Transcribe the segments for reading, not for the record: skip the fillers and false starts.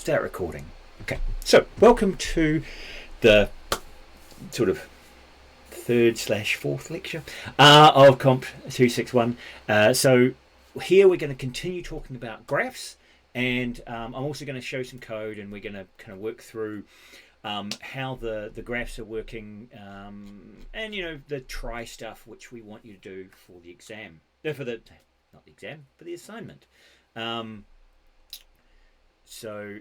Start recording. Okay, so welcome to the sort of third/fourth lecture of Comp 261. So here we're going to continue talking about graphs, and I'm also going to show some code, and we're going to kind of work through how the graphs are working, and the try stuff which we want you to do for the exam, for the not the exam, for the assignment. So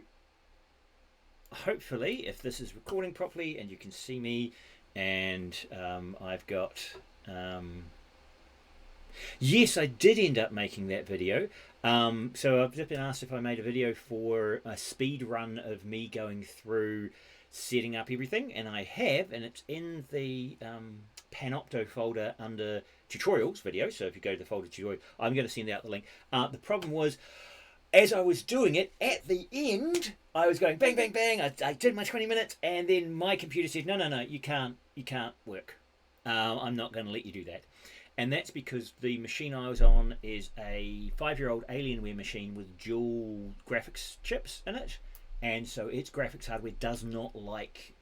hopefully, if this is recording properly and you can see me, and I've got yes, I did end up making that video. So I've just been asked if I made a video for a speed run of me going through setting up everything, and I have, and it's in the Panopto folder under tutorials video. So if you go to the folder tutorial, I'm going to send out the link. The problem was, as I was doing it, at the end, I was going bang, bang, bang. I did my 20 minutes, and then my computer said, no, you can't work. I'm not going to let you do that. And that's because the machine I was on is a 5-year-old Alienware machine with dual graphics chips in it. And so its graphics hardware does not like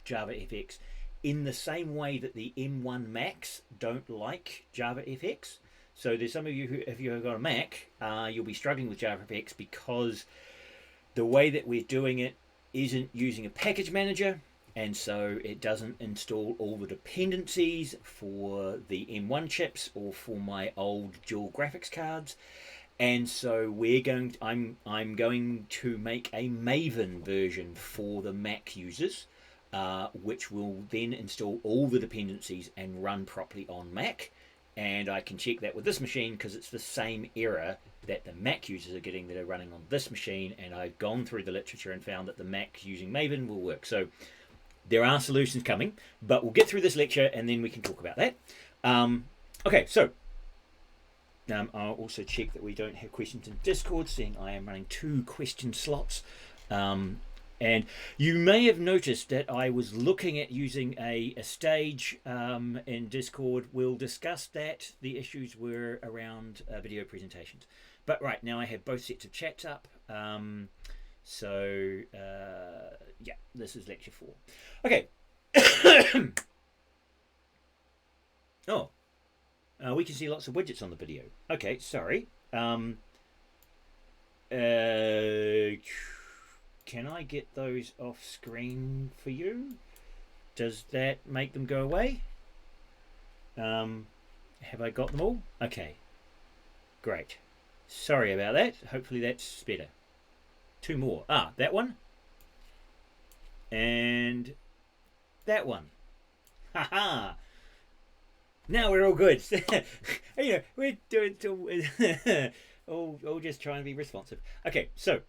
JavaFX in the same way that the M1 Macs don't like JavaFX. So there's some of you who, if you've got a Mac, you'll be struggling with JavaFX because the way that we're doing it isn't using a package manager, and so it doesn't install all the dependencies for the M1 chips or for my old dual graphics cards. And so I'm going to make a Maven version for the Mac users, which will then install all the dependencies and run properly on Mac. And I can check that with this machine because it's the same error that the Mac users are getting that are running on this machine. And I've gone through the literature and found that the Mac using Maven will work. So there are solutions coming, but we'll get through this lecture and then we can talk about that. Okay, so I'll also check that we don't have questions in Discord, seeing I am running 2 question slots. And you may have noticed that I was looking at using a stage in Discord. We'll discuss that. The issues were around video presentations. But right, now I have both sets of chats up. So, yeah, this is lecture 4. Okay. Oh, we can see lots of widgets on the video. Okay, sorry. Can I get those off screen for you? Does that make them go away? Have I got them all? Okay, great. Sorry about that. Hopefully that's better. 2 more. That one. And that one. Haha. Now we're all good. We're doing all just trying to be responsive. Okay, so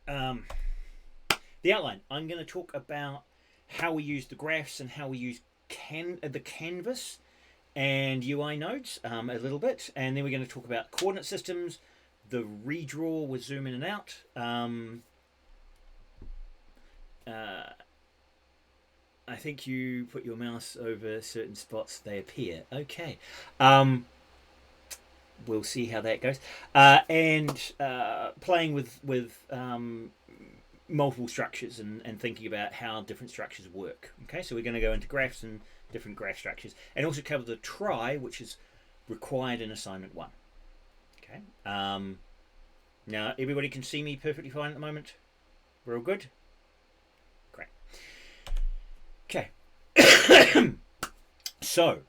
the outline. I'm going to talk about how we use the graphs and how we use the canvas and UI nodes a little bit, and then we're going to talk about coordinate systems, the redraw with zoom in and out. I think you put your mouse over certain spots, they appear. Okay. We'll see how that goes. And playing with multiple structures and thinking about how different structures work. Okay, so we're going to go into graphs and different graph structures, and also cover the trie, which is required in assignment 1. Okay. Now everybody can see me perfectly fine at the moment. We're all good. Great. Okay. So,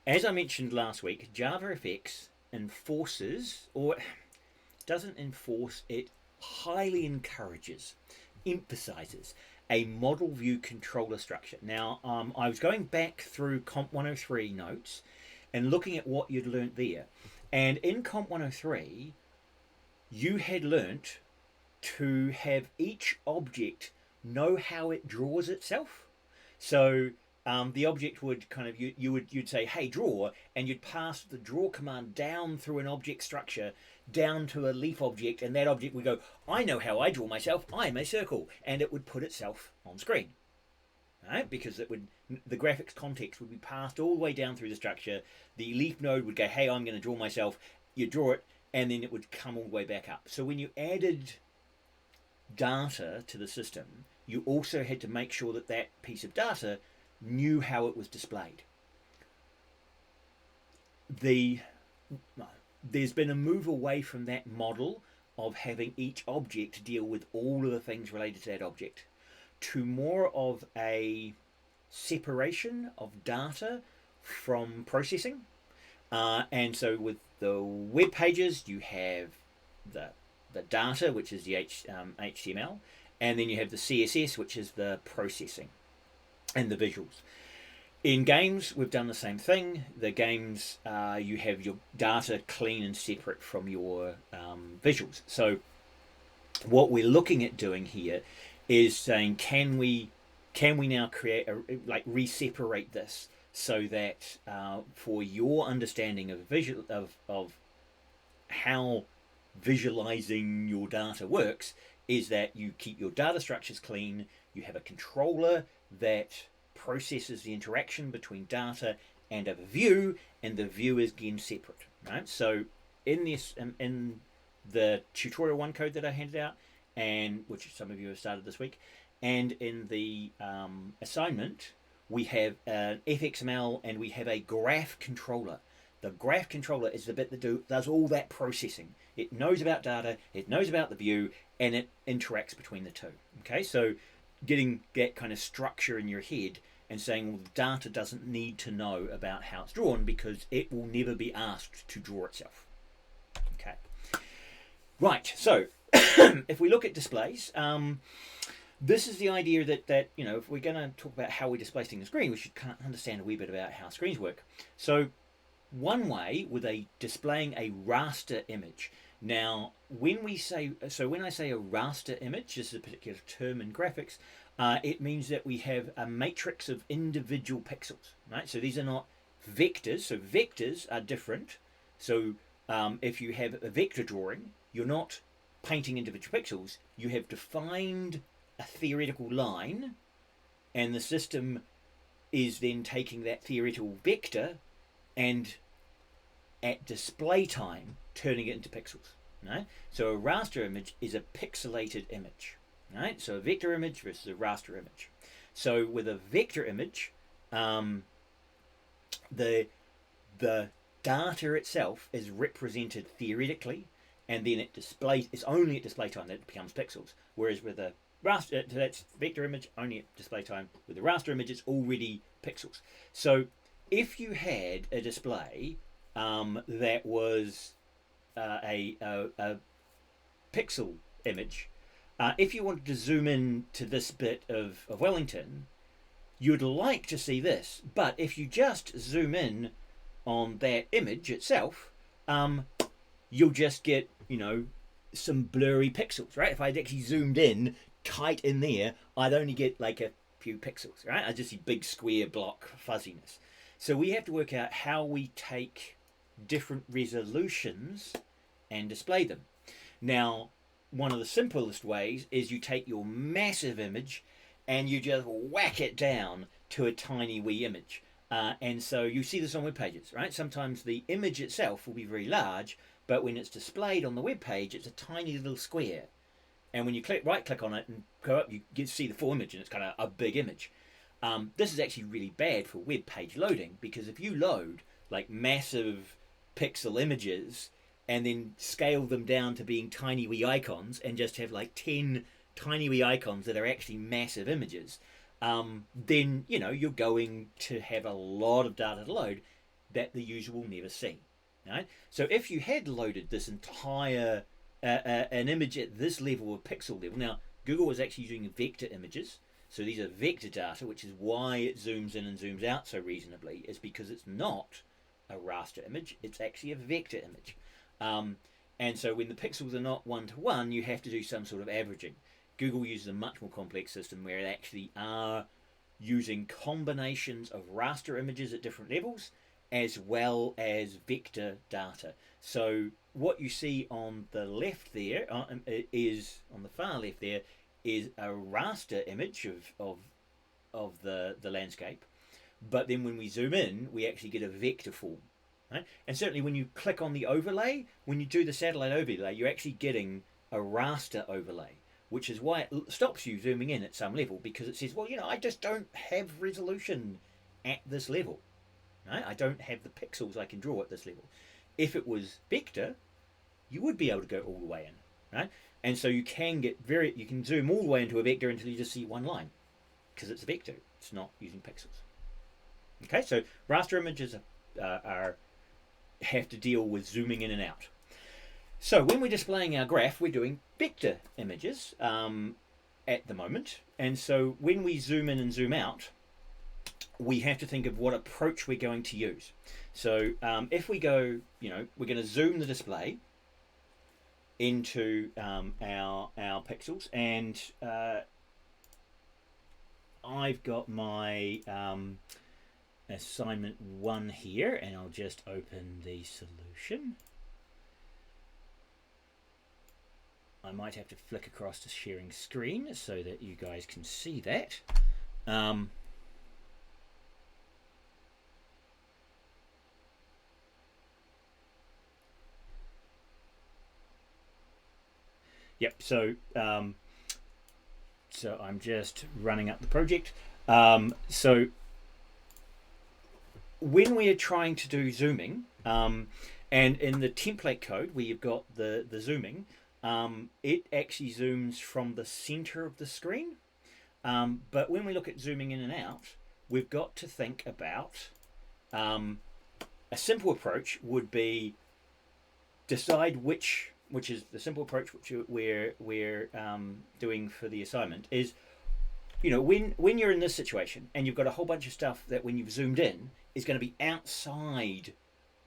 as I mentioned last week, JavaFX enforces, or doesn't enforce, it highly encourages, emphasizes a model view controller structure. Now, I was going back through Comp 103 notes and looking at what you'd learnt there. And in Comp 103, you had learnt to have each object know how it draws itself. So the object would kind of, you'd say, hey, draw, and you'd pass the draw command down through an object structure down to a leaf object, and that object would go, I know how I draw myself, I'm a circle, and it would put itself on screen. Right? Because the graphics context would be passed all the way down through the structure. The leaf node would go, hey, I'm going to draw myself. You draw it, and then it would come all the way back up. So when you added data to the system, you also had to make sure that that piece of data knew how it was displayed. There's been a move away from that model of having each object deal with all of the things related to that object to more of a separation of data from processing. And so with the web pages, you have the data, which is the HTML, and then you have the CSS, which is the processing and the visuals. In games, we've done the same thing. The games, you have your data clean and separate from your visuals. So what we're looking at doing here is saying, can we now create re-separate this so that for your understanding of how visualizing your data works is that you keep your data structures clean, you have a controller that processes the interaction between data and a view, and the view is again separate, right? So in this, in the tutorial 1 code that I handed out, and which some of you have started this week, and in the assignment, we have an fxml and we have a graph controller. The graph controller is the bit that does all that processing. It knows about data, it knows about the view, and it interacts between the two. Okay, so getting that kind of structure in your head and saying, well, the data doesn't need to know about how it's drawn because it will never be asked to draw itself. Okay, right, so if we look at displays, this is the idea that if we're going to talk about how we display things on screen, we should kind of understand a wee bit about how screens work. So one way with displaying a raster image. Now, when I say a raster image, this is a particular term in graphics, it means that we have a matrix of individual pixels, right? So these are not vectors. So vectors are different. So if you have a vector drawing, you're not painting individual pixels. You have defined a theoretical line, and the system is then taking that theoretical vector and at display time turning it into pixels, right? So a raster image is a pixelated image, right? So a vector image versus a raster image. So with a vector image, the data itself is represented theoretically, and then it's only at display time that it becomes pixels. Whereas with a raster, that's vector image only at display time. With the raster image, it's already pixels. So if you had a display that was a pixel image, if you wanted to zoom in to this bit of Wellington, you'd like to see this. But if you just zoom in on that image itself, you'll just get, some blurry pixels, right? If I'd actually zoomed in tight in there, I'd only get like a few pixels, right? I just see big square block fuzziness. So we have to work out how we take different resolutions and display them. Now, one of the simplest ways is you take your massive image and you just whack it down to a tiny wee image. And so you see this on web pages, right? Sometimes the image itself will be very large, but when it's displayed on the web page, it's a tiny little square. And when you right click on it and go up, you get to see the full image, and it's kind of a big image. This is actually really bad for web page loading, because if you load like massive pixel images and then scale them down to being tiny wee icons and just have like 10 tiny wee icons that are actually massive images, then you're going to have a lot of data to load that the user will never see. Right? So if you had loaded this entire an image at this level of pixel level, now Google was actually using vector images, so these are vector data, which is why it zooms in and zooms out so reasonably, is because it's not a raster image, it's actually a vector image. And so when the pixels are not one-to-one, you have to do some sort of averaging. Google uses a much more complex system where it actually are using combinations of raster images at different levels as well as vector data. So what you see on the left there is, on the far left there, is a raster image of the landscape. But then when we zoom in, we actually get a vector form. Right? And certainly when you click on the overlay, when you do the satellite overlay, you're actually getting a raster overlay. which is why it stops you zooming in at some level, because it says, well, I just don't have resolution at this level. Right? I don't have the pixels I can draw at this level. If it was vector, you would be able to go all the way in, right? And so you can you can zoom all the way into a vector until you just see one line, because it's a vector. It's not using pixels. Okay, so raster images have to deal with zooming in and out. So when we're displaying our graph, we're doing vector images at the moment. And so when we zoom in and zoom out, we have to think of what approach we're going to use. So if we go, we're going to zoom the display into our pixels, and I've got my assignment 1 here, and I'll just open the solution. I might have to flick across to sharing screen so that you guys can see that. Yep, so I'm just running up the project. So when we are trying to do zooming, and in the template code where you've got the zooming, it actually zooms from the center of the screen. But when we look at zooming in and out, we've got to think about a simple approach would be decide which is the simple approach which we're doing for the assignment is, when you're in this situation and you've got a whole bunch of stuff that when you've zoomed in is going to be outside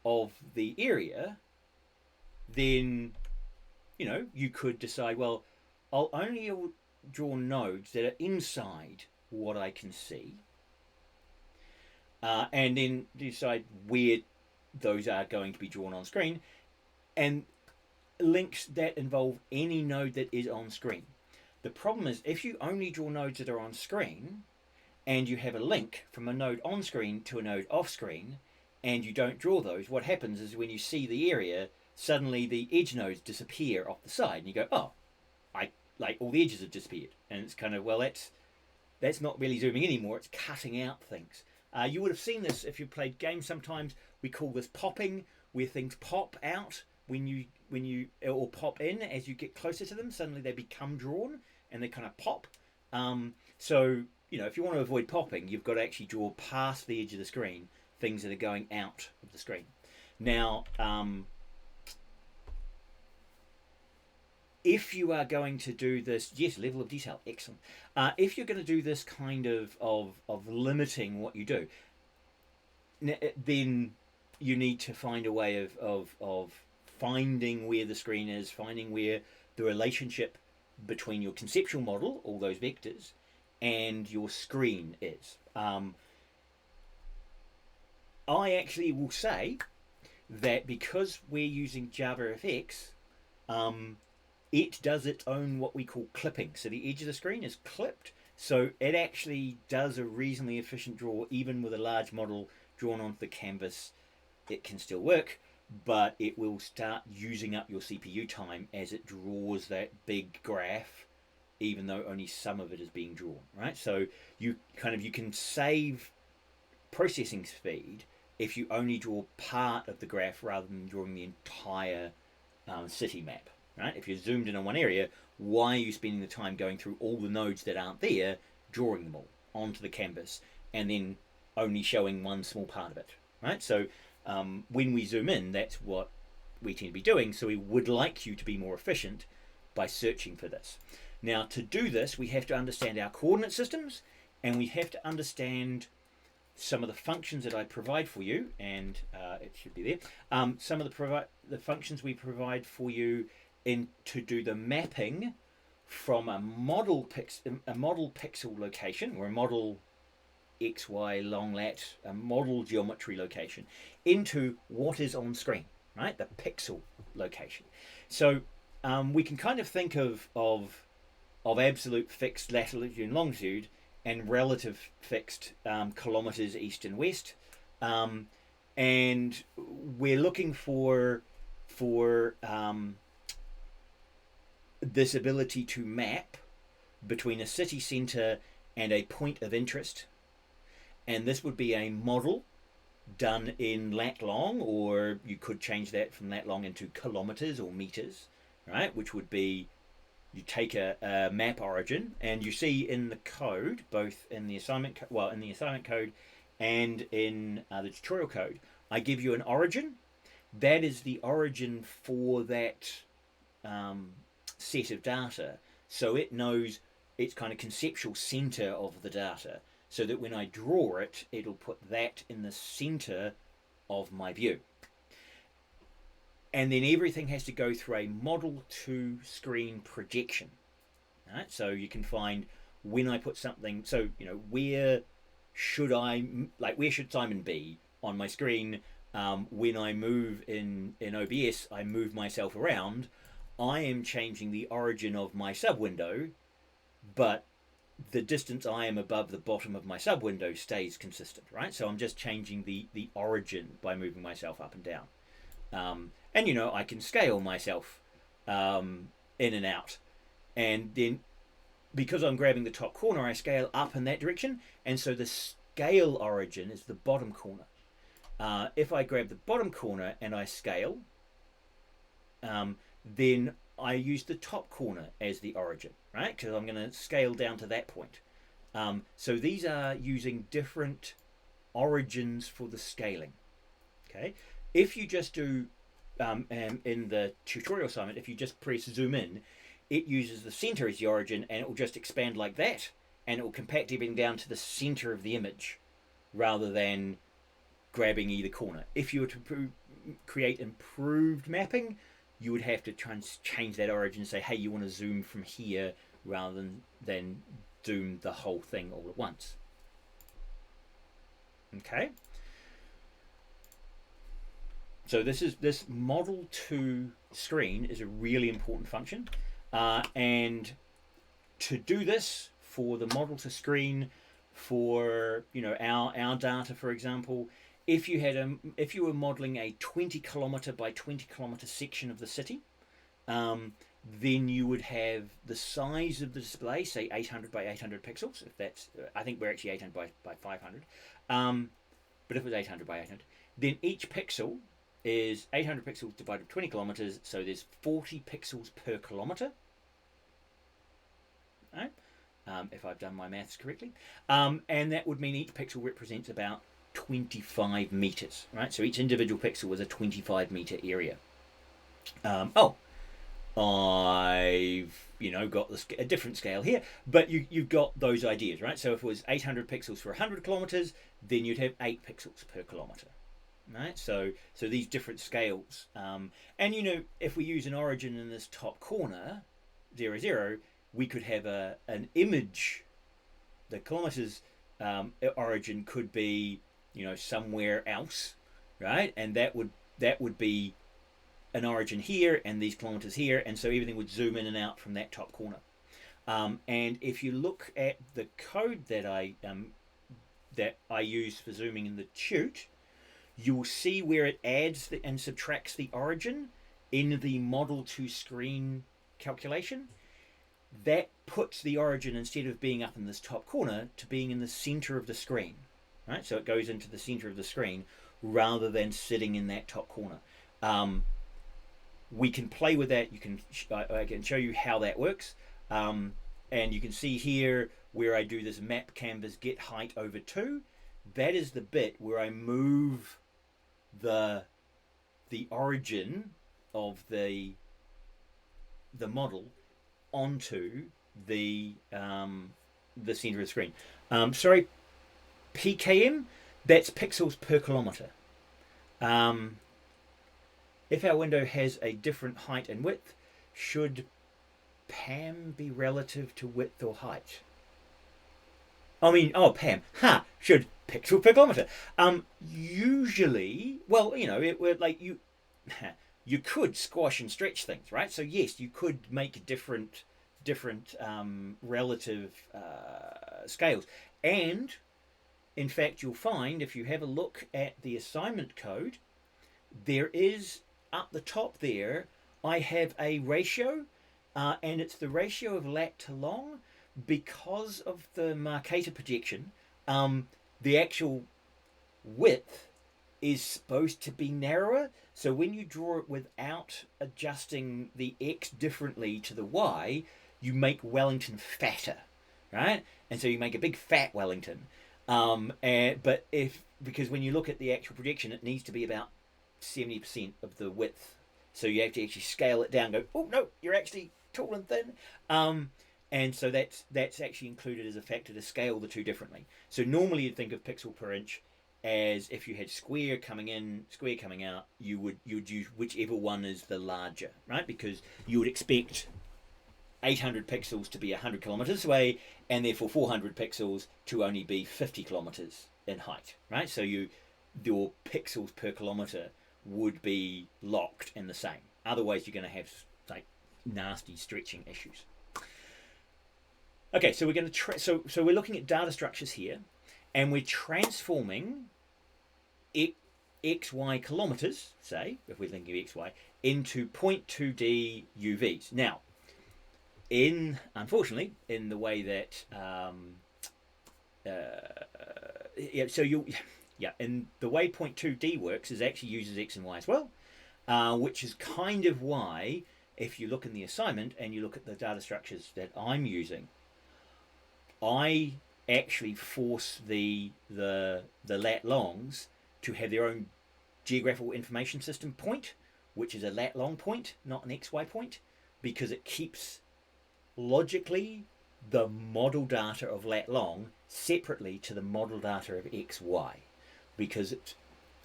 of the area, then you could decide, well, I'll only draw nodes that are inside what I can see, and then decide where those are going to be drawn on screen, and links that involve any node that is on screen. The problem is if you only draw nodes that are on screen and you have a link from a node on screen to a node off screen and you don't draw those, what happens is when you see the area, suddenly the edge nodes disappear off the side and you go, oh, all the edges have disappeared. And it's kind of, well, that's not really zooming anymore, it's cutting out things. You would have seen this if you played games sometimes. We call this popping, where things pop out when you or pop in as you get closer to them. Suddenly they become drawn and they kind of pop. So if you want to avoid popping, you've got to actually draw past the edge of the screen things that are going out of the screen. Now, if you are going to do this, yes, level of detail, excellent. If you're going to do this kind of limiting what you do, then you need to find a way of finding where the screen is, finding where the relationship between your conceptual model, all those vectors, and your screen is. I actually will say that because we're using JavaFX, it does its own what we call clipping. So the edge of the screen is clipped, so it actually does a reasonably efficient draw. Even with a large model drawn onto the canvas, it can still work, but it will start using up your CPU time as it draws that big graph, even though only some of it is being drawn, right? So you can save processing speed if you only draw part of the graph rather than drawing the entire city map, right? If you're zoomed in on one area, why are you spending the time going through all the nodes that aren't there, drawing them all onto the canvas, and then only showing one small part of it, right? So when we zoom in, that's what we tend to be doing. So we would like you to be more efficient by searching for this. Now, to do this, we have to understand our coordinate systems, and we have to understand some of the functions that I provide for you, and it should be there. Some of the functions we provide for you to do the mapping from a model pixel location, or a model XY long lat, a model geometry location, into what is on screen, right? The pixel location. So we can kind of think of absolute fixed latitude and longitude and relative fixed kilometers east and west, and we're looking for this ability to map between a city centre and a point of interest. And this would be a model done in lat long, or you could change that from lat long into kilometers or meters, right? Which would be, you take a map origin, and you see in the code, both in the assignment, in the assignment code and in the tutorial code, I give you an origin. That is the origin for that set of data, so it knows its kind of conceptual center of the data, so that when I draw it, it'll put that in the center of my view. And then everything has to go through a model to screen projection. Right? So you can find when I put something, so where should Simon be on my screen? When I move in OBS, I move myself around. I am changing the origin of my sub window, but the distance I am above the bottom of my sub window stays consistent, right? So I'm just changing the origin by moving myself up and down. And I can scale myself in and out. And then because I'm grabbing the top corner, I scale up in that direction. And so the scale origin is the bottom corner. If I grab the bottom corner and I scale, then I use the top corner as the origin, right? Because I'm going to scale down to that point. So these are using different origins for the scaling. Okay, if you just do in the tutorial assignment, if you just press zoom in, it uses the center as the origin, and it will just expand like that, and it will compact everything down to the center of the image, rather than grabbing either corner. If you were to create improved mapping, you would have to try and change that origin and say, hey, you want to zoom from here rather than zoom the whole thing all at once. Okay. So this model to screen is a really important function. And to do this for the model to screen for our data, for example, if you were modeling a 20 kilometer by 20 kilometer section of the city, then you would have the size of the display, say 800 by 800 pixels. If that's, I think we're actually 800 by 500. But if it was 800 by 800, then each pixel is 800 pixels divided by 20 kilometers, so there's 40 pixels per kilometer. Right? If I've done my maths correctly. And that would mean each pixel represents about 25 meters, right? So each individual pixel is a 25 meter area. I've got a different scale here, but you've got those ideas, right? So if it was 800 pixels for 100 kilometers, then you'd have 8 pixels per kilometer, right? So these different scales, and if we use an origin in this top corner, 0, 0, we could have an image. The kilometers origin could be somewhere else, right? And that would be an origin here and these kilometers here, and so everything would zoom in and out from that top corner. And if you look at the code that I use for zooming in the tute, you will see where it adds and subtracts the origin in the model to screen calculation. That puts the origin, instead of being up in this top corner, to being in the center of the screen, right? So it goes into the center of the screen rather than sitting in that top corner. We can play with that. I can show you how that works. And you can see here where I do this map canvas get height over 2. That is the bit where I move the origin of the model onto the center of the screen. Sorry, PKM, that's pixels per kilometer. If our window has a different height and width, should PAM be relative to width or height? PAM. Should pixel per kilometer. Usually, it would you could squash and stretch things, right? So yes, you could make different relative scales. And in fact, you'll find if you have a look at the assignment code, there is up the top there, I have a ratio and it's the ratio of lat to long. Because of the Mercator projection, the actual width is supposed to be narrower. So when you draw it without adjusting the x differently to the y, you make Wellington fatter, right? And so you make a big fat Wellington. But because when you look at the actual projection, it needs to be about 70% of the width. So you have to actually scale it down. Go, oh no, you're actually tall and thin. And so that's actually included as a factor to scale the two differently. So normally you'd think of pixel per inch as if you had square coming in, square coming out, you would use whichever one is the larger, right? Because you would expect 800 pixels to be 100 kilometers away, and therefore 400 pixels to only be 50 kilometers in height, right? So your pixels per kilometer would be locked in the same. Otherwise, you're going to have like nasty stretching issues. Okay, so we're going to so we're looking at data structures here, and we're transforming xy kilometers, say, if we're thinking of xy, into 0.2D UVs. Now, unfortunately, in the way that and the way 0.2D works is actually uses x and y as well, which is kind of why, if you look in the assignment and you look at the data structures that I'm using, I actually force the lat longs to have their own geographical information system point, which is a lat long point, not an xy point, because it keeps logically the model data of lat long separately to the model data of xy, because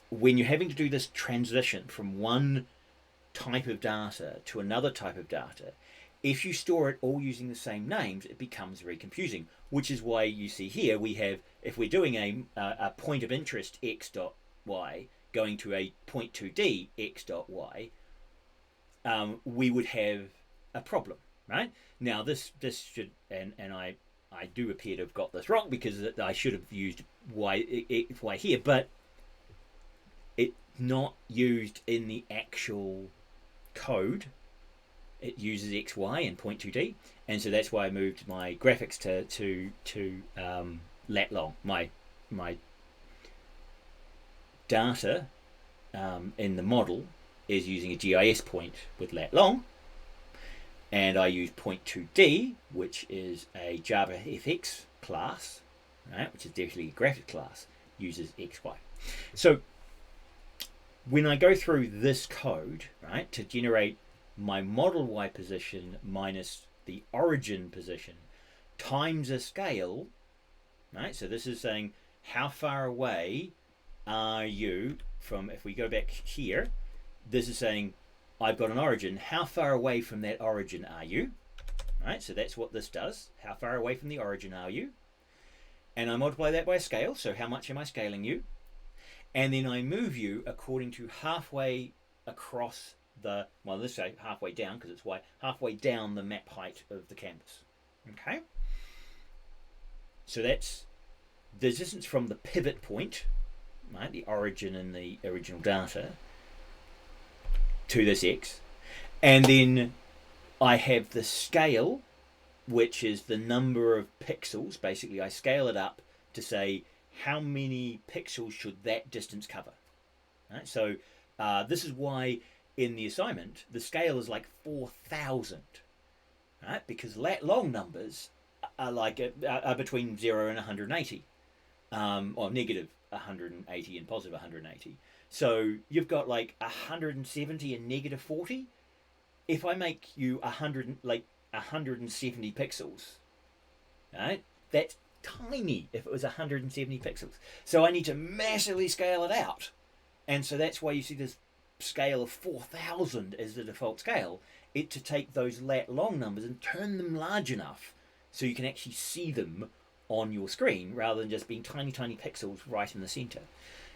when you're having to do this transition from one type of data to another type of data, if you store it all using the same names, it becomes very confusing, which is why you see here we have, if we're doing a point of interest x dot y going to a 0.2D x dot y, we would have a problem, right? Now this should, and I do appear to have got this wrong because I should have used y here, but it's not used in the actual code. It uses xy and 0.2D, and so that's why I moved my graphics to lat long. My data in the model is using a GIS point with lat long, and I use 0.2D, which is a JavaFX class, right, which is definitely a graphic class, uses xy. So when I go through this code, right, to generate my model y position minus the origin position times a scale, right? So this is saying how far away are you from, if we go back here, this is saying I've got an origin, how far away from that origin are you? Right, so that's what this does. How far away from the origin are you? And I multiply that by a scale, so how much am I scaling you? And then I move you according to halfway across the, well, let's say halfway down because it's y, halfway down the map height of the canvas. Okay? So that's the distance from the pivot point, right, the origin in the original data, to this x. And then I have the scale, which is the number of pixels. Basically, I scale it up to say how many pixels should that distance cover. Right? So this is why in the assignment the scale is like 4,000, right? Because lat long numbers are like are between 0 and 180, or negative 180 and positive 180. So you've got like 170 and negative 40. If I make you 170 pixels, right? That's tiny if it was 170 pixels. So I need to massively scale it out. And so that's why you see this scale of 4,000 as the default scale. It to take those lat long numbers and turn them large enough so you can actually see them on your screen rather than just being tiny, tiny pixels right in the center.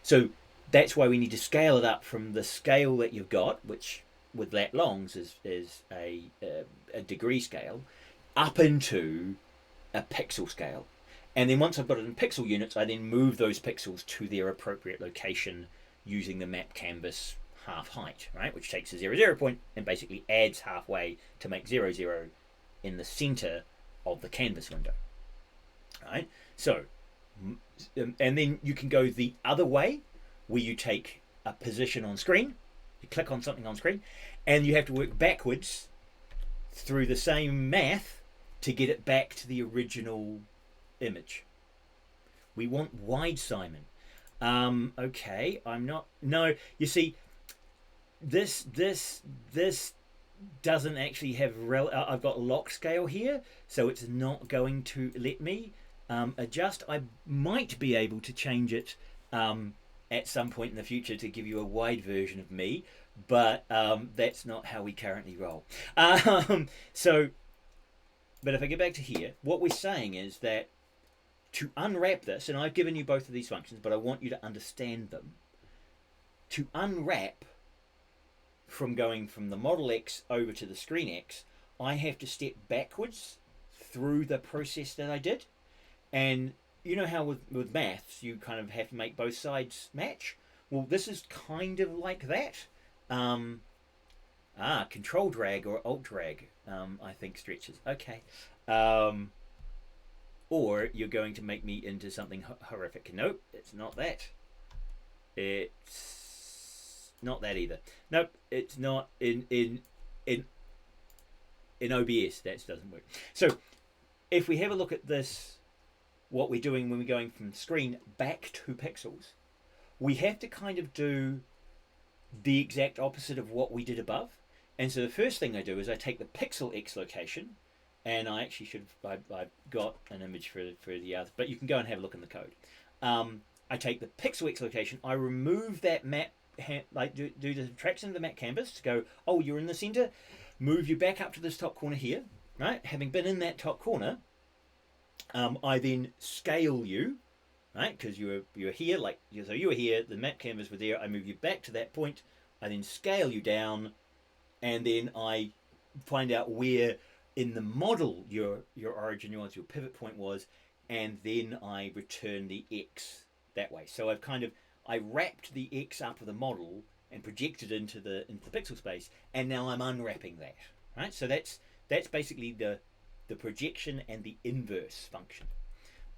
So that's why we need to scale it up from the scale that you've got, which with lat longs is a degree scale, up into a pixel scale. And then once I've got it in pixel units, I then move those pixels to their appropriate location using the map canvas half height, right? Which takes a 0, 0 point and basically adds halfway to make 0, 0 in the center of the canvas window, right? So, and then you can go the other way, where you take a position on screen, you click on something on screen, and you have to work backwards through the same math to get it back to the original image. We want wide, Simon. Okay, I'm not. No, you see, this doesn't actually have. I've got lock scale here, so it's not going to let me adjust. I might be able to change it at some point in the future to give you a wide version of me, but that's not how we currently roll. So, but if I get back to here, what we're saying is that to unwrap this, and I've given you both of these functions, but I want you to understand them. To unwrap from going from the model X over to the screen X, I have to step backwards through the process that I did. And you know how with maths, you kind of have to make both sides match? Well, this is kind of like that. Control drag or alt drag, I think stretches. Okay. Or you're going to make me into something horrific. Nope, it's not that. It's not that either. Nope, it's not in OBS. That doesn't work. So if we have a look at this, what we're doing when we're going from screen back to pixels, we have to kind of do the exact opposite of what we did above. And so the first thing I do is I take the pixel X location, and I actually should have, I've got an image for the other, but you can go and have a look in the code. I take the pixel X location, I remove that map, like do the subtraction of the map canvas to go, oh, you're in the center, move you back up to this top corner here, right? Having been in that top corner, I then scale you, right? Because you were here, so you were here, the map canvas were there, I move you back to that point, I then scale you down, and then I find out where in the model your origin was, your pivot point was, and then I return the X that way. So I wrapped the X up of the model and projected into the pixel space, and now I'm unwrapping that, right? So that's basically the projection and the inverse function.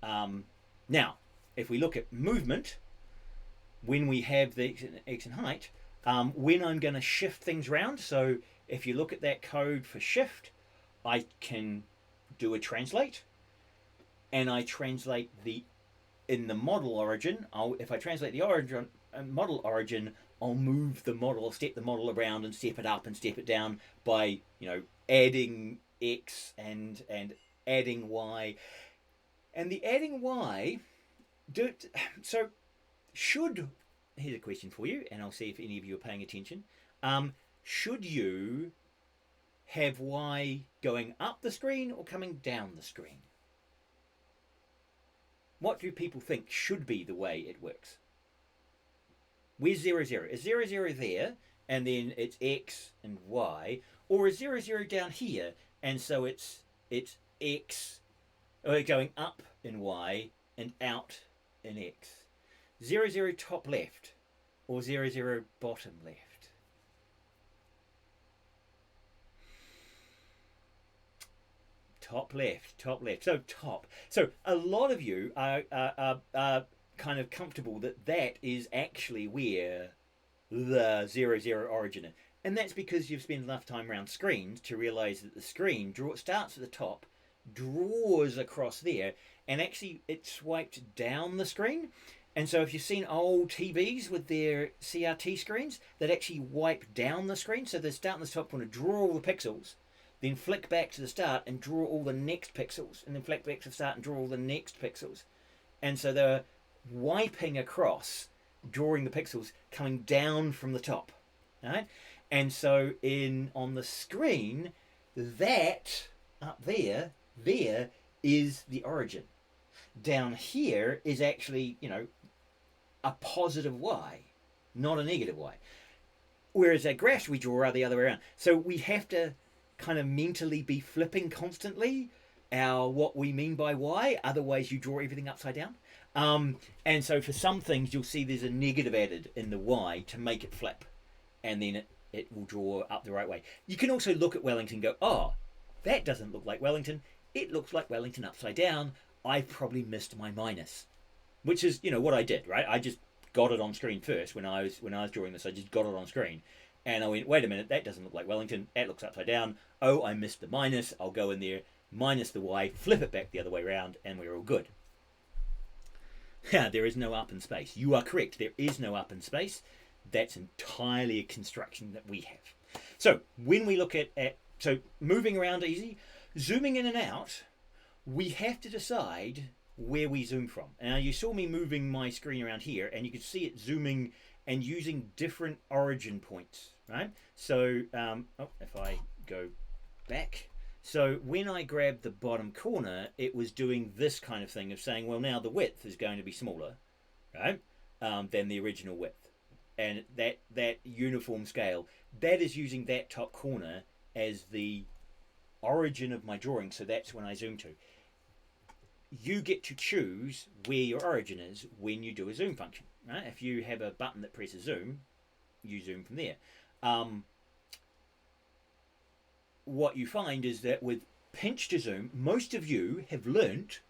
Now, if we look at movement, when we have the X and height, when I'm going to shift things around, so if you look at that code for shift, I can do a translate, and I translate in the model origin. If I translate the origin model origin, I'll move the model, I'll step the model around and step it up and step it down by adding X and adding Y, and the adding Y. So here's a question for you, and I'll see if any of you are paying attention. Should you have Y going up the screen or coming down the screen? What do people think should be the way it works? Where's 0, 0? Is 0, 0 there, and then it's X and Y, or is 0, 0 down here, and so it's X going up in Y and out in X? 0, 0 top left, or 0, 0 bottom left? Top left, top left. So top. So a lot of you are kind of comfortable that is actually where the 0, 0 origin is. And that's because you've spent enough time around screens to realise that the screen starts at the top, draws across there, and actually it swiped down the screen. And so if you've seen old TVs with their CRT screens, that actually wipe down the screen. So they start in the top corner, draw all the pixels, then flick back to the start and draw all the next pixels, and then flick back to the start and draw all the next pixels. And so they're wiping across, drawing the pixels coming down from the top, right? And so on the screen, that up there is the origin. Down here is actually, a positive Y, not a negative Y. Whereas at graphs, we draw the other way around. So we have to kind of mentally be flipping constantly what we mean by Y, otherwise you draw everything upside down. And so for some things you'll see there's a negative added in the Y to make it flip, and then it will draw up the right way. You can also look at Wellington and go, oh, that doesn't look like Wellington. It looks like Wellington upside down. I probably missed my minus, which is, you know, what I did, right? I just got it on screen first when I was drawing this. I just got it on screen, and I went, wait a minute, that doesn't look like Wellington. That looks upside down. Oh, I missed the minus. I'll go in there, minus the y, flip it back the other way around, and we're all good. Yeah, there is no up in space. You are correct. There is no up in space. That's entirely a construction that we have. So when we look at so moving around easy, zooming in and out, we have to decide where we zoom from. Now you saw me moving my screen around here, and you could see it zooming and using different origin points, right? So if I go back, so when I grabbed the bottom corner, it was doing this kind of thing of saying, well, now the width is going to be smaller, right, than the original width. And that uniform scale, that is using that top corner as the origin of my drawing. So that's when I zoom to. You get to choose where your origin is when you do a zoom function, right? If you have a button that presses zoom, you zoom from there. What you find is that with pinch to zoom, most of you have learnt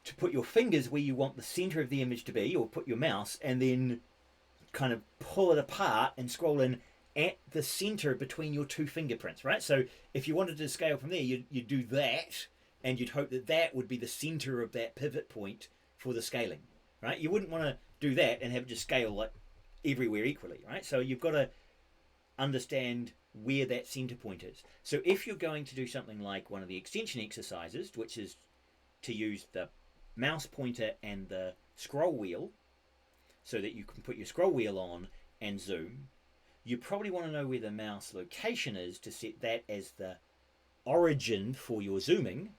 to put your fingers where you want the center of the image to be, or put your mouse and then kind of pull it apart and scroll in at the center between your two fingerprints, right? So if you wanted to scale from there, you'd do that, and you'd hope that that would be the center of that pivot point for the scaling, right? You wouldn't want to do that and have it just scale like everywhere equally, right? So you've got to understand where that center point is. So if you're going to do something like one of the extension exercises, which is to use the mouse pointer and the scroll wheel so that you can put your scroll wheel on and zoom, you probably want to know where the mouse location is to set that as the origin for your zooming,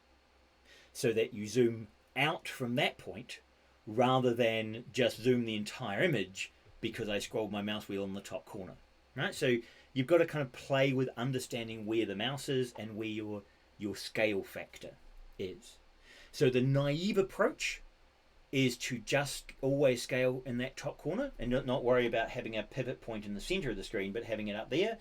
so that you zoom out from that point rather than just zoom the entire image because I scrolled my mouse wheel on the top corner, right? So you've got to kind of play with understanding where the mouse is and where your scale factor is. So the naive approach is to just always scale in that top corner and not worry about having a pivot point in the center of the screen, but having it up there.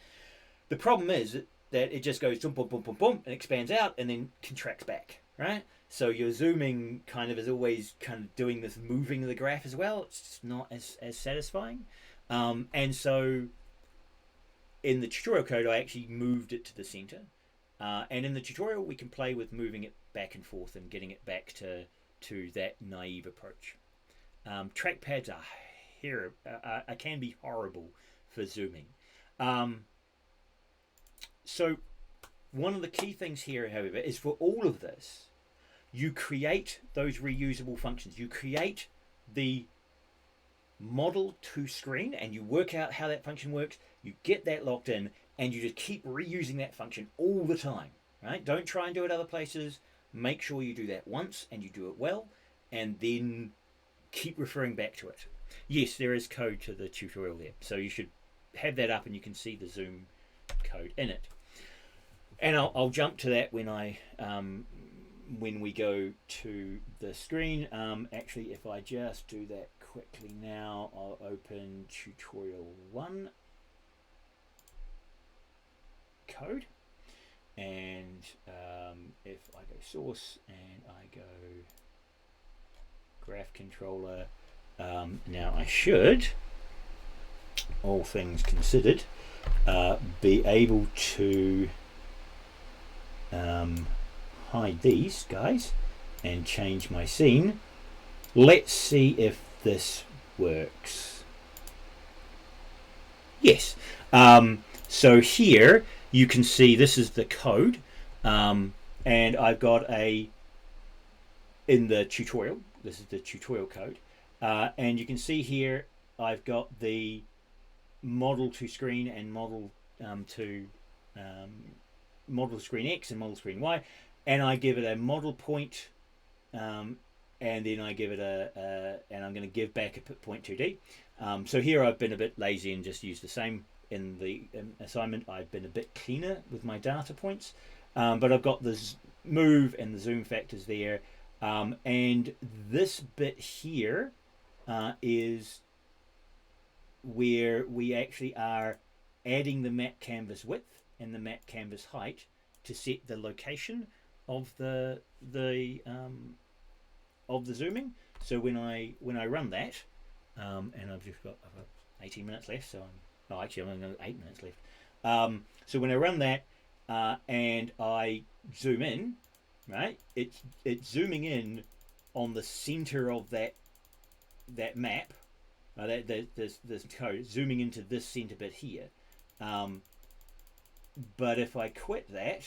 The problem is that it just goes boom, boom, boom, boom, boom, and expands out and then contracts back, right? So your zooming kind of is always kind of doing this moving of the graph as well. It's just not as satisfying. And so in the tutorial code, I actually moved it to the center. And in the tutorial, we can play with moving it back and forth and getting it back to that naive approach. Trackpads can be horrible for zooming. So one of the key things here, however, is for all of this, you create those reusable functions. You create the model to screen and you work out how that function works. You get that locked in and you just keep reusing that function all the time, right? Don't try and do it other places. Make sure you do that once and you do it well, and then keep referring back to it. Yes, there is code to the tutorial there, so you should have that up and you can see the zoom code in it. And I'll jump to that when we go to the screen. Actually, if I just do that quickly now, I'll open tutorial 1 code, and if I go source and I go graph controller, now I should, all things considered, be able to hide these guys and change my scene. Let's see if this works. Yes. So here you can see this is the code, and I've got in the tutorial, this is the tutorial code, and you can see here I've got the model to screen and model to model screen X and model screen Y, and I give it a model point, and then I give it and I'm going to give back a point 2D. So here I've been a bit lazy and just used the same in the assignment. I've been a bit cleaner with my data points, but I've got the move and the zoom factors there, and this bit here is where we actually are adding the map canvas width and the map canvas height to set the location of the zooming. So when I run that, and I've got 18 minutes left, so actually I'm only got 8 minutes left. So when I run that and I zoom in, right, it's zooming in on the center of that map. This code zooming into this center bit here. But if I quit that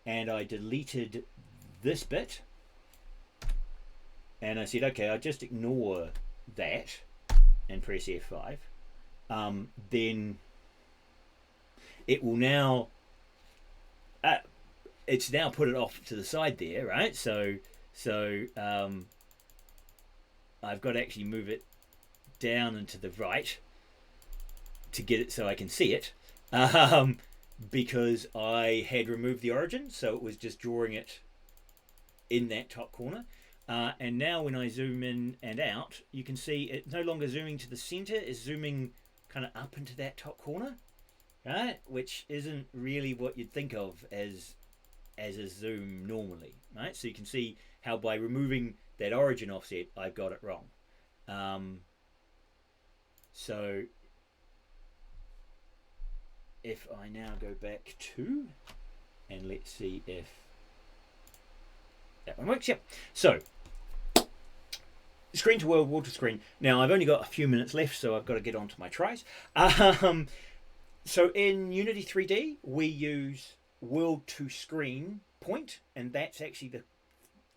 and I deleted this bit and I said, okay, I'll just ignore that and press F5, then it will now, it's now put it off to the side there, right? So I've got to actually move it down and to the right to get it so I can see it, because I had removed the origin, so it was just drawing it in that top corner. And now when I zoom in and out, you can see it's no longer zooming to the center, it's zooming kind of up into that top corner, right? Which isn't really what you'd think of as a zoom normally, right? So you can see how by removing that origin offset, I've got it wrong. So if I now go back to, and let's see if that one works. Yep. So screen to world, world to screen. Now I've only got a few minutes left, so I've got to get on to my tries. So in Unity 3D, we use world to screen point, and that's actually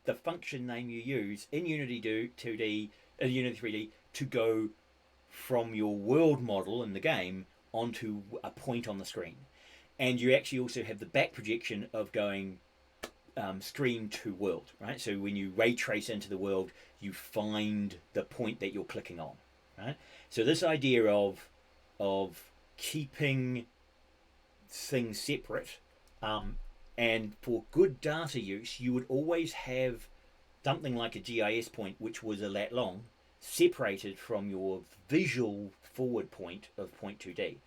the function name you use in Unity 2D, Unity 3D to go from your world model in the game onto a point on the screen. And you actually also have the back projection of going screen to world, right? So when you ray trace into the world, you find the point that you're clicking on, right? So this idea of keeping things separate, and for good data use, you would always have something like a GIS point, which was a lat long, separated from your visual forward point of point 2D.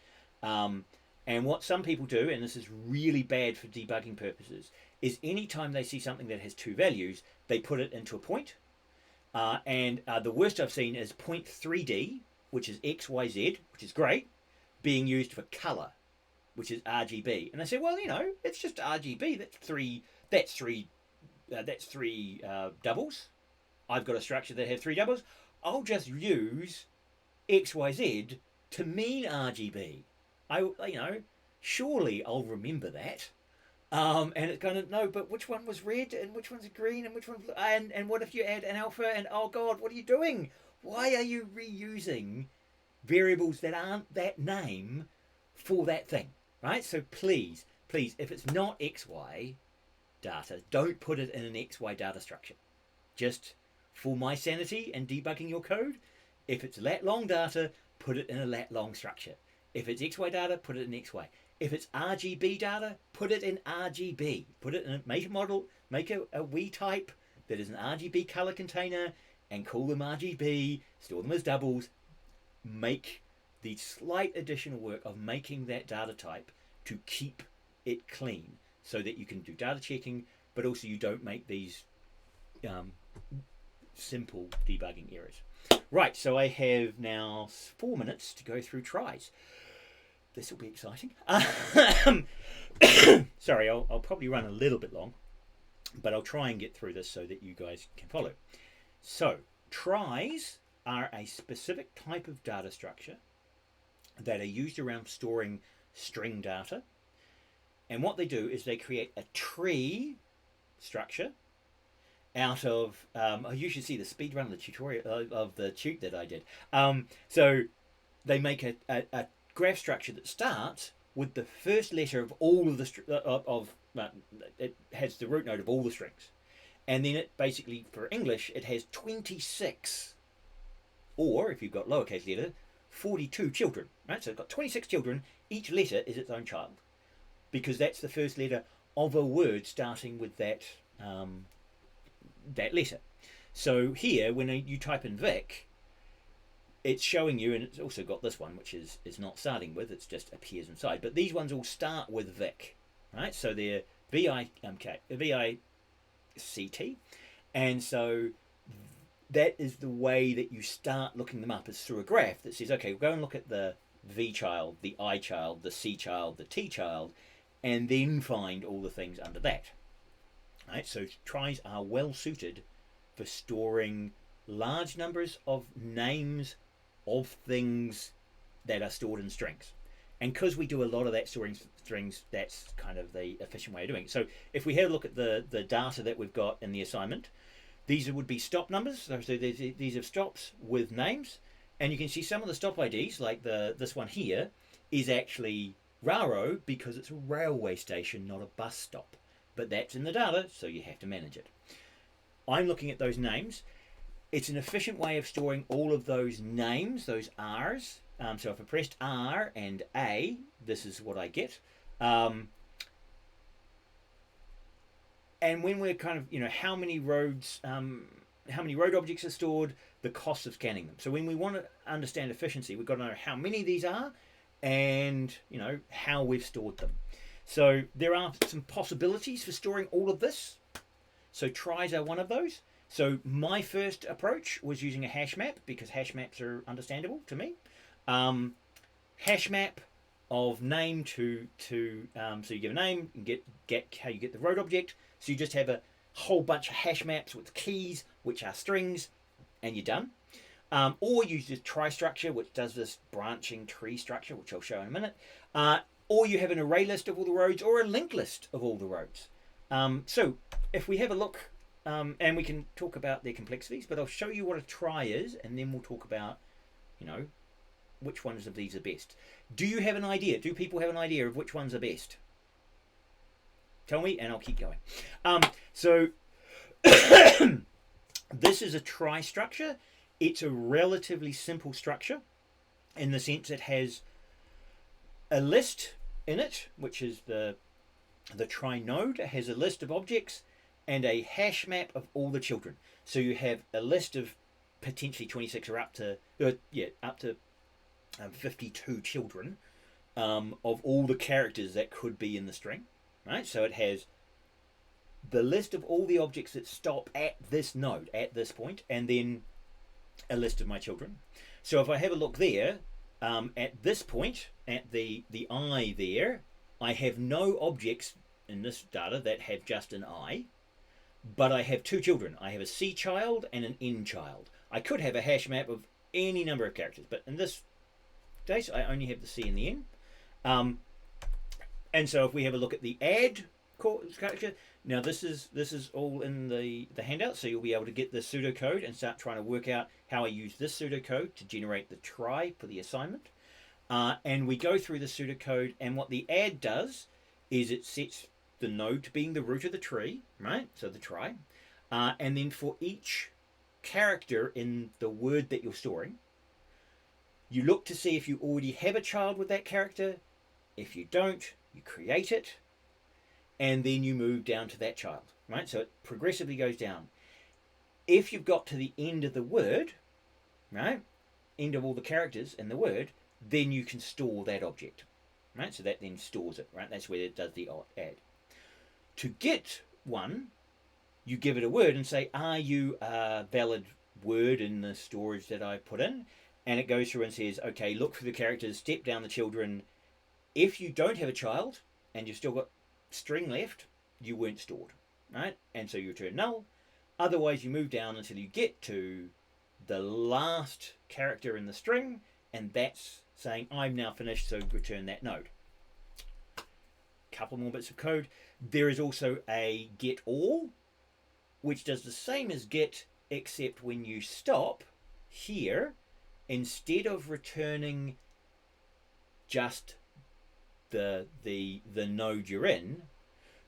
And what some people do, and this is really bad for debugging purposes, is anytime they see something that has two values, they put it into a point. And the worst I've seen is point 3D, which is X, Y, Z, which is great, being used for color, which is RGB. And they say, well, you know, it's just RGB. That's three doubles. I've got a structure that has three doubles. I'll just use X, Y, Z to mean RGB. Surely I'll remember that. And it's kind of, no, but which one was red and which one's green and which one, and what if you add an alpha and, oh God, what are you doing? Why are you reusing variables that aren't that name for that thing, right? So please, if it's not XY data, don't put it in an XY data structure. Just for my sanity and debugging your code, if it's lat long data, put it in a lat long structure. If it's XY data, put it in XY. If it's RGB data, put it in RGB. Put it in a make a model, make a wee type that is an RGB color container and call them RGB, store them as doubles. Make the slight additional work of making that data type to keep it clean so that you can do data checking, but also you don't make these simple debugging errors. Right, so I have now 4 minutes to go through tries. This will be exciting. Sorry, I'll probably run a little bit long, but I'll try and get through this so that you guys can follow. So, tries are a specific type of data structure that are used around storing string data. And what they do is they create a tree structure out of, you should see the speed run of the tutorial of the tute that I did. So they make a graph structure that starts with the first letter of all of the it has the root node of all the strings, and then it basically, for English, it has 26, or if you've got lowercase letter, 42 children, right? So it's got 26 children. Each letter is its own child, because that's the first letter of a word starting with that that letter. So here, when you type in Vic, it's showing you, and it's also got this one, which is not starting with, it's just appears inside. But these ones all start with Vic, right? So they're VICT, and so that is the way that you start looking them up, is through a graph that says, okay, we'll go and look at the V child, the I child, the C child, the T child, and then find all the things under that. Right? So tries are well suited for storing large numbers of names of things that are stored in strings. And because we do a lot of that storing strings, that's kind of the efficient way of doing it. So if we have a look at the data that we've got in the assignment, these would be stop numbers. So these are stops with names. And you can see some of the stop IDs, like this one here, is actually Raro because it's a railway station, not a bus stop. But that's in the data, so you have to manage it. I'm looking at those names. It's an efficient way of storing all of those names, those R's. So if I pressed R and A, this is what I get. And when we're kind of, how many road objects are stored, the cost of scanning them. So when we want to understand efficiency, we've got to know how many these are and, how we've stored them. So there are some possibilities for storing all of this. So tries are one of those. So my first approach was using a hash map because hash maps are understandable to me. Hash map of name to so you give a name and get how you get the road object. So you just have a whole bunch of hash maps with keys, which are strings, and you're done. Or use the trie structure, which does this branching tree structure, which I'll show in a minute. Or you have an array list of all the roads, or a linked list of all the roads. So if we have a look, and we can talk about their complexities, but I'll show you what a trie is, and then we'll talk about, which ones of these are best. Do you have an idea? Do people have an idea of which ones are best? Tell me, and I'll keep going. So this is a trie structure. It's a relatively simple structure in the sense it has a list in it, which is the trie node. It has a list of objects and a hash map of all the children. So you have a list of potentially 26 or up to 52 children of all the characters that could be in the string. Right, so it has the list of all the objects that stop at this node, at this point, and then a list of my children. So if I have a look there, at this point, at the I there, I have no objects in this data that have just an I, but I have two children. I have a C child and an N child. I could have a hash map of any number of characters, but in this case, I only have the C and the N. And so if we have a look at the add structure, now this is all in the handout, so you'll be able to get the pseudocode and start trying to work out how I use this pseudocode to generate the trie for the assignment. And we go through the pseudocode, and what the add does is it sets the node to being the root of the tree, right? So the trie. And then for each character in the word that you're storing, you look to see if you already have a child with that character. If you don't, you create it, and then you move down to that child, right? So it progressively goes down. If you've got to the end of the word, right, end of all the characters in the word, then you can store that object, right? So that then stores it, right? That's where it does the add. To get one, you give it a word and say, are you a valid word in the storage that I put in? And it goes through and says, okay, look for the characters, step down the children. If you don't have a child and you've still got string left, you weren't stored, right? And so you return null. Otherwise, you move down until you get to the last character in the string, and that's saying, I'm now finished, so return that node. Couple more bits of code. There is also a get all, which does the same as get, except when you stop here, instead of returning just the node you're in,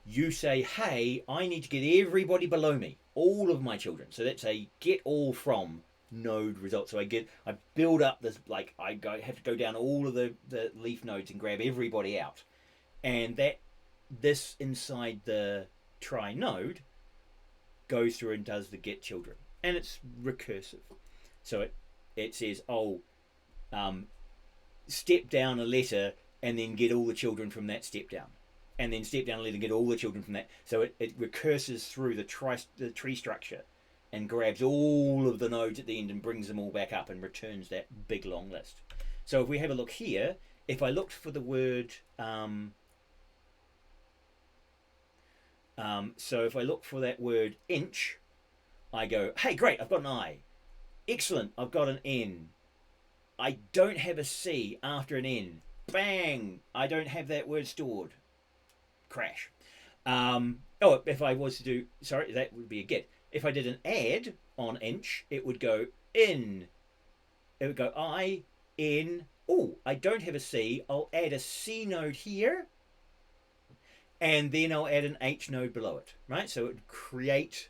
you say, hey, I need to get everybody below me, all of my children. So that's a get all from node result. So I build up this, like have to go down all of the leaf nodes and grab everybody out. And this inside the trie node goes through and does the get children. And it's recursive. So it it says, oh, step down a letter and then get all the children from that step down. And then step down a letter and get all the children from that. So it recurses through the tree structure and grabs all of the nodes at the end and brings them all back up and returns that big long list. So if we have a look here, if I looked for the word, so if I look for that word inch, I go, hey, great, I've got an I. Excellent, I've got an N. I don't have a C after an N. Bang, I don't have that word stored. Crash. Oh, if I was to do, sorry, that would be a get. If I did an add on inch, it would go in. It would go I, N. Oh, I don't have a C. I'll add a C node here. And then I'll add an H node below it, right? So it would create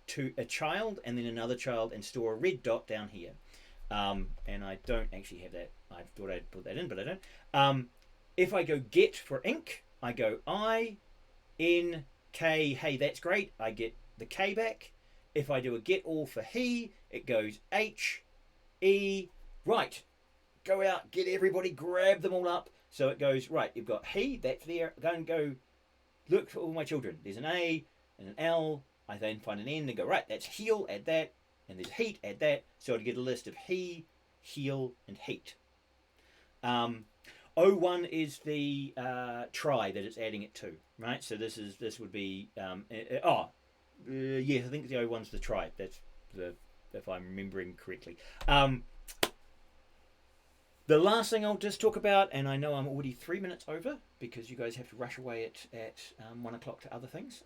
to a child and then another child and store a red dot down here. And I don't actually have that. I thought I'd put that in, but I don't. If I go get for ink, I go I, N, K. Hey, that's great. I get the K back. If I do a get all for he, it goes H, E. Right. Go out, get everybody, grab them all up. So it goes, right, you've got he, that's there. Go and go look for all my children. There's an A and an L. I then find an N and go, right, that's heel, add that. And there's heat, add that. So I get a list of he, heel, and heat. O1 is the trie that it's adding it to, right? So this would be, yes, I think the O1's the trie. That's if I'm remembering correctly. The last thing I'll just talk about, and I know I'm already 3 minutes over because you guys have to rush away at 1 o'clock to other things.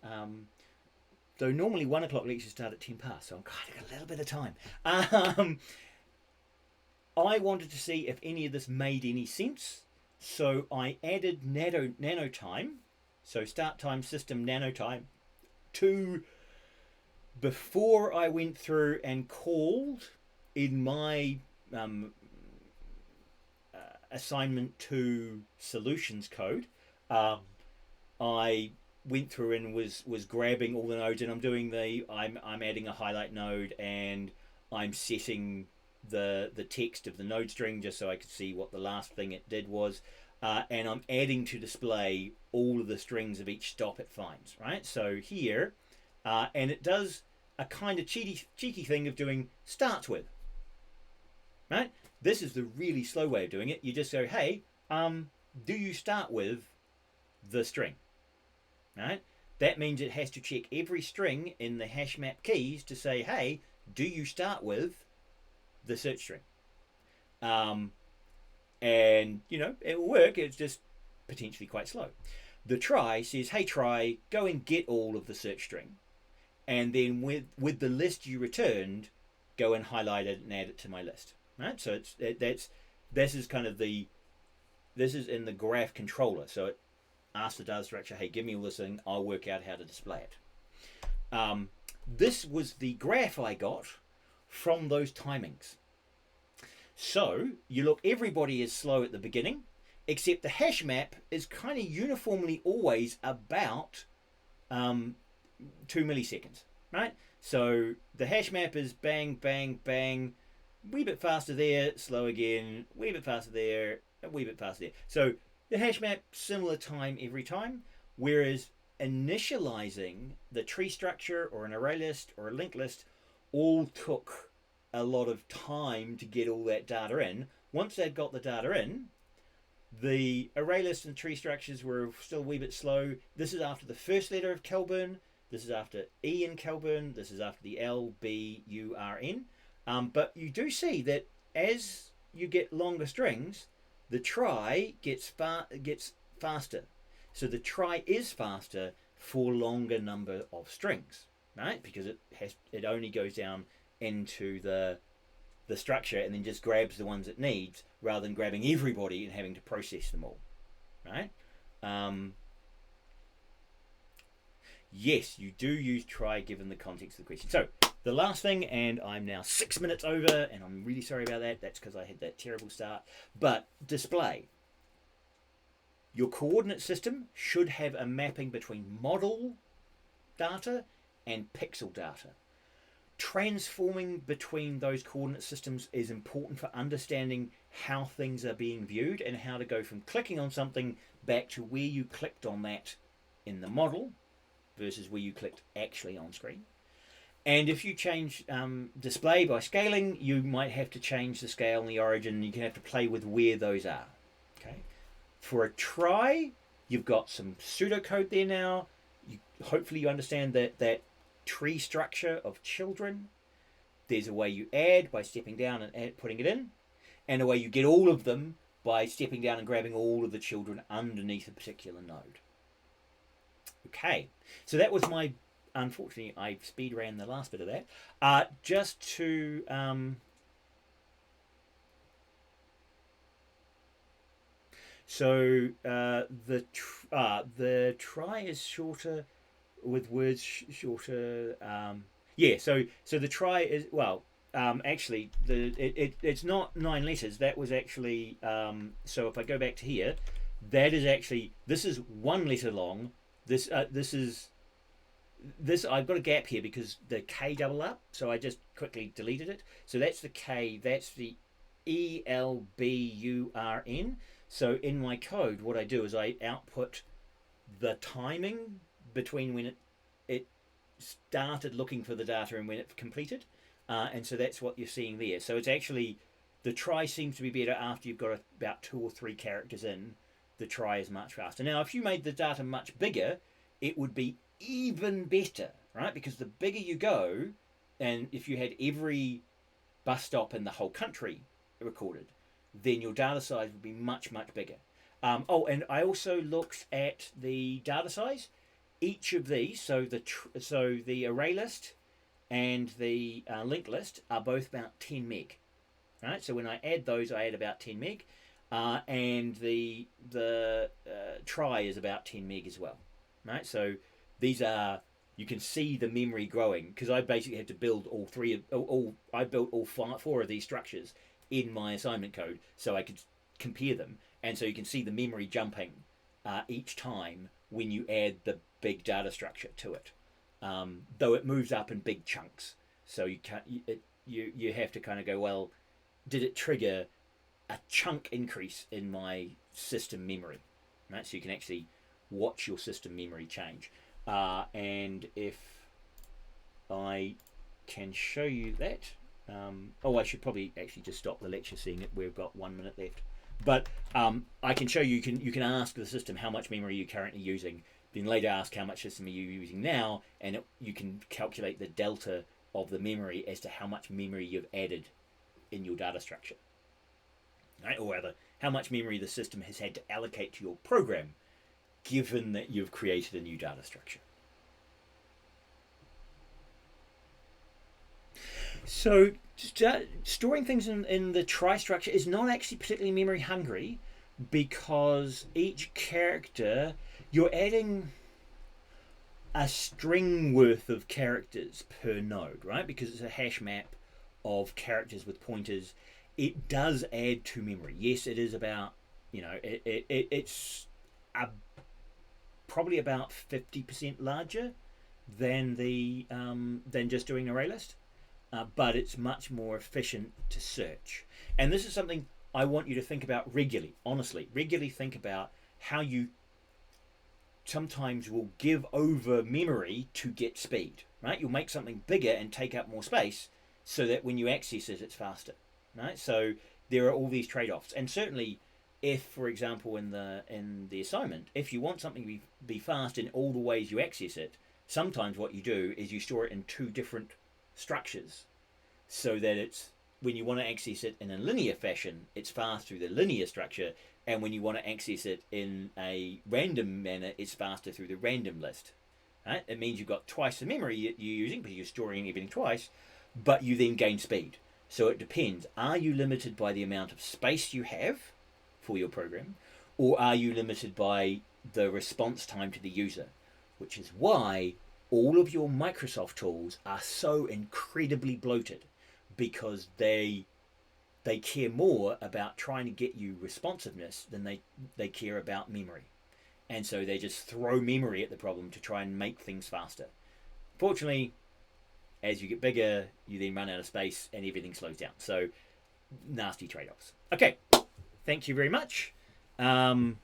Though normally 1 o'clock lectures start at 10 past, so I'm kind of got a little bit of time. I wanted to see if any of this made any sense, so I added nano time, so start time, system, nano time, to before I went through and called in my assignment to solutions code. I went through and was grabbing all the nodes, and I'm doing I'm adding a highlight node, and I'm setting the text of the node string just so I could see what the last thing it did was, and I'm adding to display all of the strings of each stop it finds, right? So here, and it does a kind of cheeky thing of doing starts with, right? This is the really slow way of doing it. You just go, hey, do you start with the string? Right? That means it has to check every string in the Hashmap keys to say, hey, do you start with the search string? And, it will work. It's just potentially quite slow. The trie says, hey, trie, go and get all of the search string. And then with the list you returned, go and highlight it and add it to my list. Right, so this is in the graph controller. So it asks the data structure, hey, give me all this thing. I'll work out how to display it. This was the graph I got from those timings. So you look, everybody is slow at the beginning, except the hash map is kind of uniformly always about 2 milliseconds, right? So the hash map is bang, bang, bang. Wee bit faster there, slow again, wee bit faster there, a wee bit faster there. So the hash map, similar time every time, whereas initializing the tree structure or an array list or a linked list all took a lot of time to get all that data in. Once they'd got the data in, the array list and tree structures were still a wee bit slow. This is after the first letter of Kelburn, this is after E in Kelburn, this is after the L, B, U, R, N. But you do see that as you get longer strings, the trie gets faster. So the trie is faster for longer number of strings, right? Because it only goes down into the structure and then just grabs the ones it needs rather than grabbing everybody and having to process them all, right? Yes, you do use trie given the context of the question. So the last thing, and I'm now 6 minutes over, and I'm really sorry about that. That's because I had that terrible start. But display. Your coordinate system should have a mapping between model data and pixel data. transforming between those coordinate systems is important for understanding how things are being viewed and how to go from clicking on something back to where you clicked on that in the model versus where you clicked actually on screen. And if you change display by scaling, you might have to change the scale and the origin. You can have to play with where those are. Okay. For a trie, you've got some pseudocode there now. Hopefully you understand that tree structure of children. There's a way you add by stepping down and putting it in, and a way you get all of them by stepping down and grabbing all of the children underneath a particular node. Okay, so that was my, unfortunately I speed ran the last bit of that. Just to the trie is shorter with words shorter. Yeah, so the trie is, well, actually it's not 9 letters. That was actually so if I go back to here, that is actually, this is 1 letter long. This I've got a gap here because the K double up, so I just quickly deleted it. So that's the K, that's the ELBURN. So in my code, what I do is I output the timing between when it started looking for the data and when it completed. And so that's what you're seeing there. So it's actually, the trie seems to be better after you've got about 2 or 3 characters in. The trie is much faster. Now, if you made the data much bigger, it would be even better, right? Because the bigger you go, and if you had every bus stop in the whole country recorded, then your data size would be much, much bigger. Oh, and I also looked at the data size. Each of these, so the array list and the linked list are both about 10 meg, right? So when I add those, I add about 10 meg, and the trie is about 10 meg as well, right? So these are, you can see the memory growing because I basically had to build I built all 4 of these structures in my assignment code so I could compare them, and so you can see the memory jumping each time when you add the big data structure to it, though it moves up in big chunks. So you have to kind of go, well, did it trigger a chunk increase in my system memory, right? So you can actually watch your system memory change. And if I can show you that, I should probably actually just stop the lecture, seeing that we've got 1 minute left. But I can show you. You can ask the system how much memory you're currently using. Then later ask how much system are you using now, and you can calculate the delta of the memory as to how much memory you've added in your data structure, right? Or rather, how much memory the system has had to allocate to your program, given that you've created a new data structure. So storing things in the trie structure is not actually particularly memory hungry, because each character, you're adding a string worth of characters per node, right? Because it's a hash map of characters with pointers. It does add to memory. Yes, it is about, it's probably about 50% larger than than just doing an array list. But it's much more efficient to search. And this is something I want you to think about regularly, honestly. Regularly think about how you sometimes will give over memory to get speed, right? You'll make something bigger and take up more space so that when you access it, it's faster, right? So there are all these trade-offs. And certainly if, for example, in the assignment, if you want something to be fast in all the ways you access it, sometimes what you do is you store it in 2 different structures, so that it's, when you want to access it in a linear fashion, it's fast through the linear structure, and when you want to access it in a random manner, it's faster through the random list, right? It means you've got twice the memory you're using because you're storing everything twice, but you then gain speed. So it depends. Are you limited by the amount of space you have for your program, or are you limited by the response time to the user? Which is why all of your Microsoft tools are so incredibly bloated, because they care more about trying to get you responsiveness than they care about memory. And so they just throw memory at the problem to try and make things faster. Fortunately, as you get bigger, you then run out of space and everything slows down. So nasty trade-offs. Okay, thank you very much. So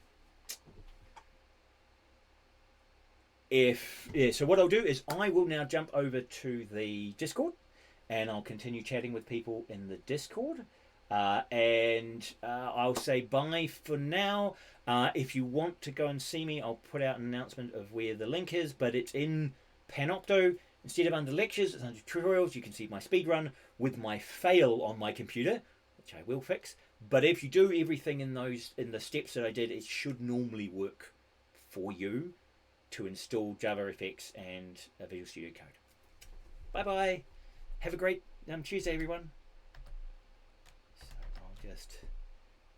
what I'll do is I will now jump over to the Discord, and I'll continue chatting with people in the Discord. I'll say bye for now. If you want to go and see me, I'll put out an announcement of where the link is, but it's in Panopto. Instead of under lectures, it's under tutorials. You can see my speedrun with my fail on my computer, which I will fix. But if you do everything in the steps that I did, it should normally work for you to install JavaFX and Visual Studio Code. Bye bye. Have a great Tuesday, everyone. So I'll just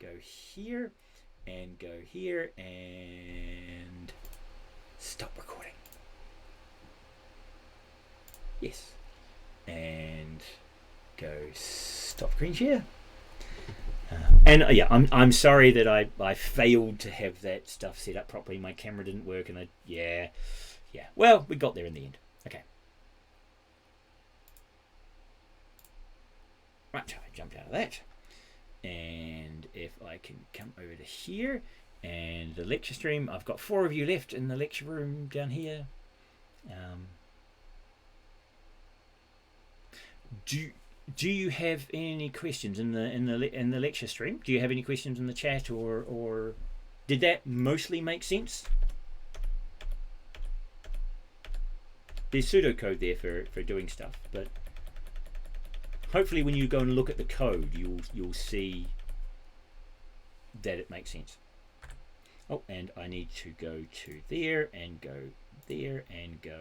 go here and go here and stop recording. Yes. And go stop screen share. Yeah, I'm sorry that I failed to have that stuff set up properly. My camera didn't work, and yeah. Well, we got there in the end. Okay. Right, I jumped out of that, and if I can come over to here and the lecture stream, I've got 4 of you left in the lecture room down here. Do you have any questions in the lecture stream? Do you have any questions in the chat, or did that mostly make sense? There's pseudocode there for doing stuff, but hopefully when you go and look at the code, you'll see that it makes sense. Oh, and I need to go to there and go there and go